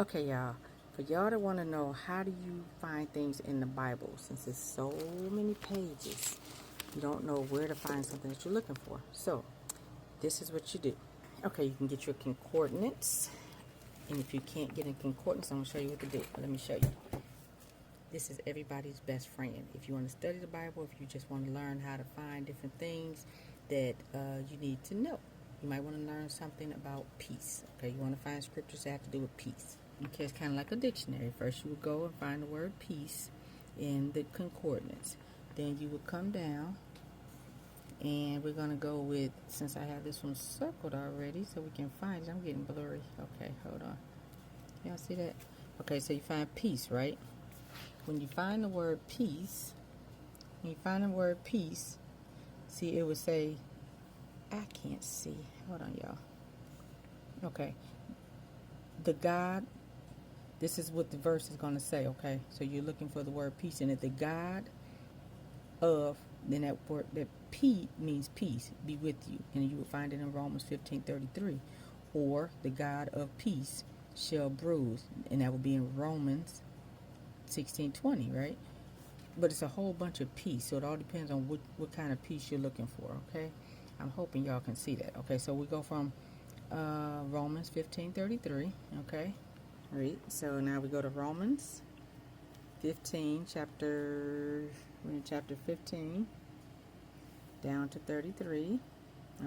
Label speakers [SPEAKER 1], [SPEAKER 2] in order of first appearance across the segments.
[SPEAKER 1] Okay, y'all. For y'all that want to know how do you find things in the Bible, since there's so many pages, you don't know where to find something that you're looking for. So, this is what you do. Okay, you can get your concordance. And if you can't get a concordance, I'm going to show you what to do. Let me show you. This is everybody's best friend. If you want to study the Bible, if you just want to learn how to find different things that you need to know. You might want to learn something about peace. Okay, you want to find scriptures that have to do with peace. Okay, it's kind of like a dictionary. First you would go and find the word peace in the concordance. Then you would come down and we're going to go with, since I have this one circled already so we can find it. I'm getting blurry. Okay, hold on. Y'all see that? Okay, so you find peace, right? When you find the word peace, see, it would say, I can't see. Hold on, y'all. Okay. The God, this is what the verse is going to say, okay? So you're looking for the word peace in it. The God of, then that word, that P means peace, be with you. And you will find it in Romans 15:33. Or the God of peace shall bruise. And that would be in Romans 16:20, right? But it's a whole bunch of peace, so it all depends on what kind of peace you're looking for, okay? I'm hoping y'all can see that. Okay, so we go from Romans 15:33, okay? All right, so now we go to Romans 15, we're in chapter 15, down to 33.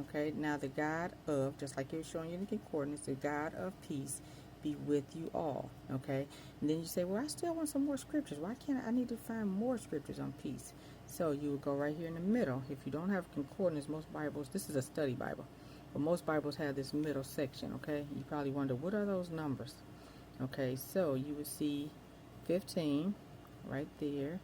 [SPEAKER 1] Okay, now the God of, just like it was showing you in the concordance, the God of peace be with you all. Okay, and then you say, well, I still want some more scriptures. Why can't I need to find more scriptures on peace? So you would go right here in the middle. If you don't have concordance, most Bibles, this is a study Bible, but most Bibles have this middle section. Okay, you probably wonder, what are those numbers? Okay, so you would see 15 right there.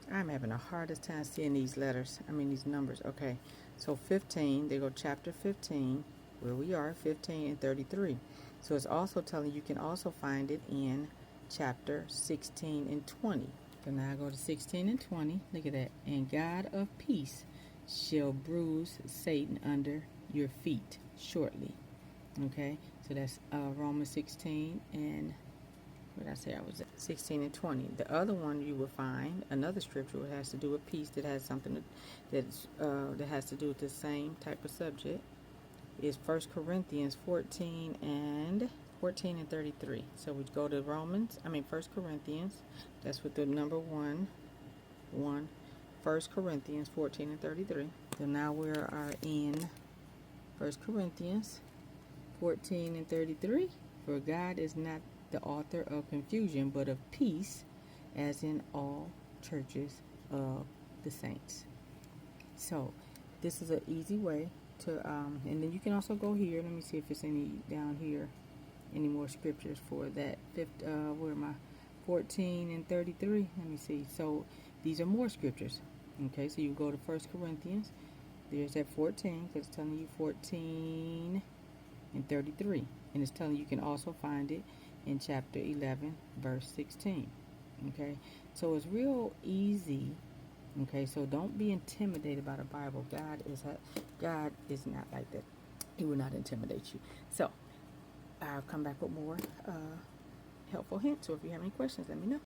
[SPEAKER 1] I'm having the hardest time seeing these these numbers. Okay, so 15, they go chapter 15, where we are, 15 and 33. So it's also telling you can also find it in chapter 16 and 20. So now I go to 16 and 20. Look at that. And God of peace shall bruise Satan under your feet shortly. Okay, so that's Romans 16 and what did I say? I was at 16 and 20. The other one you will find another scripture that has to do with peace, that has something that has to do with the same type of subject, is 1 Corinthians 14 and 33. So we go to 1 Corinthians. That's with the number 1. 1 Corinthians 14 and 33. So now we are in 1 Corinthians 14 and 33. For God is not the author of confusion, but of peace, as in all churches of the saints. So this is an easy way to and then you can also go here. Let me see if it's any down here, any more scriptures for that where am I? 14 and 33. Let me see. So these are more scriptures. Okay, so you go to 1 Corinthians. There's that 14, because it's telling you 14 and 33, and it's telling you can also find it in chapter 11 verse 16. Okay, so it's real easy. Okay, so don't be intimidated by the Bible. God is not like that. He will not intimidate you. So I'll come back with more helpful hints, so if you have any questions, let me know.